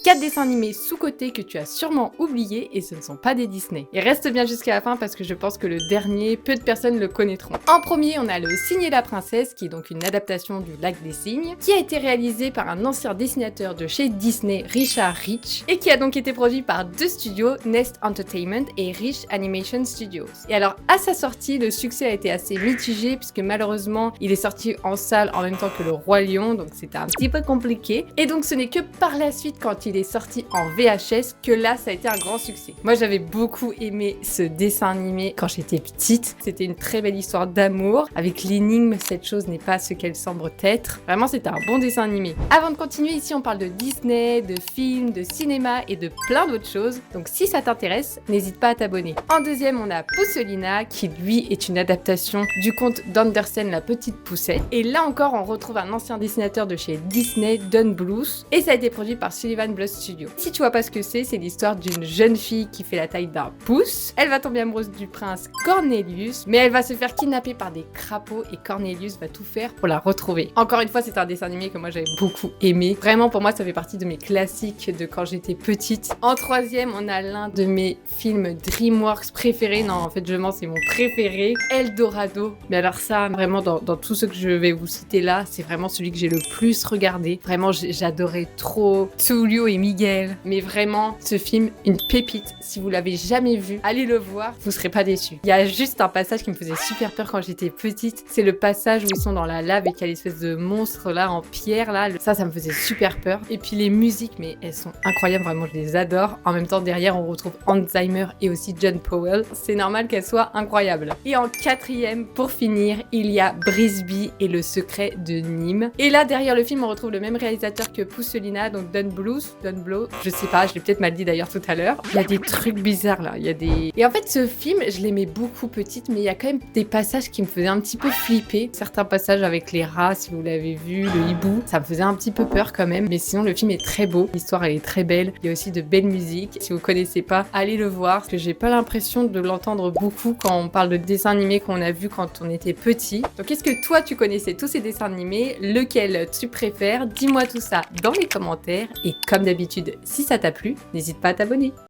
4 dessins animés sous-cotés que tu as sûrement oubliés et ce ne sont pas des Disney. Et reste bien jusqu'à la fin parce que je pense que le dernier, peu de personnes le connaîtront. En premier, on a le Cygne et la Princesse, qui est donc une adaptation du Lac des Cygnes, qui a été réalisé par un ancien dessinateur de chez Disney, Richard Rich, et qui a donc été produit par deux studios, Nest Entertainment et Rich Animation Studios. Et alors, à sa sortie, le succès a été assez mitigé puisque malheureusement, il est sorti en salle en même temps que le Roi Lion, donc c'était un petit peu compliqué. Et donc, ce n'est que par la suite, quand il est sorti en VHS, que là, ça a été un grand succès. Moi, j'avais beaucoup aimé ce dessin animé quand j'étais petite. C'était une très belle histoire d'amour, avec l'énigme, cette chose n'est pas ce qu'elle semble être. Vraiment, c'était un bon dessin animé. Avant de continuer, ici, on parle de Disney, de films, de cinéma et de plein d'autres choses. Donc, si ça t'intéresse, n'hésite pas à t'abonner. En deuxième, on a Pousselina, qui lui est une adaptation du conte d'Andersen, la petite poussette. Et là encore, on retrouve un ancien dessinateur de chez Disney, Don Bluth, et ça a été produit par Sullivan Blood Studio. Si tu vois pas ce que c'est l'histoire d'une jeune fille qui fait la taille d'un pouce. Elle va tomber amoureuse du prince Cornelius, mais elle va se faire kidnapper par des crapauds et Cornelius va tout faire pour la retrouver. Encore une fois, c'est un dessin animé que moi j'avais beaucoup aimé. Vraiment, pour moi, ça fait partie de mes classiques de quand j'étais petite. En troisième, on a l'un de mes films DreamWorks préférés. Non, en fait, je mens, c'est mon préféré, Eldorado. Mais alors ça, vraiment, dans tout ce que je vais vous citer là, c'est vraiment celui que j'ai le plus regardé. Vraiment, j'adorais trop Tulio et Miguel. Mais vraiment, ce film, une pépite. Si vous l'avez jamais vu, allez le voir, vous serez pas déçus. Il y a juste un passage qui me faisait super peur quand j'étais petite. C'est le passage où ils sont dans la lave et qu'il y a l'espèce de monstre là en pierre là. Ça me faisait super peur. Et puis les musiques, mais elles sont incroyables, vraiment, je les adore. En même temps, derrière, on retrouve Hans Zimmer et aussi John Powell. C'est normal qu'elles soient incroyables. Et en quatrième, pour finir, il y a Brisby et le secret de Nîmes. Et là, derrière le film, on retrouve le même réalisateur que Pousselina, donc Don Bluth, je sais pas, je l'ai peut-être mal dit d'ailleurs tout à l'heure. Il y a des trucs bizarres là, il y a des... Et en fait, ce film, je l'aimais beaucoup petite, mais il y a quand même des passages qui me faisaient un petit peu flipper. Certains passages avec les rats, si vous l'avez vu, le hibou, ça me faisait un petit peu peur quand même. Mais sinon, le film est très beau, l'histoire elle est très belle. Il y a aussi de belles musiques. Si vous connaissez pas, allez le voir, parce que j'ai pas l'impression de l'entendre beaucoup quand on parle de dessins animés qu'on a vus quand on était petit. Donc est-ce que toi, tu connaissais tous ces dessins animés? Lequel tu préfères? Dis-moi tout ça dans les commentaires. Et comme d'habitude, si ça t'a plu, n'hésite pas à t'abonner.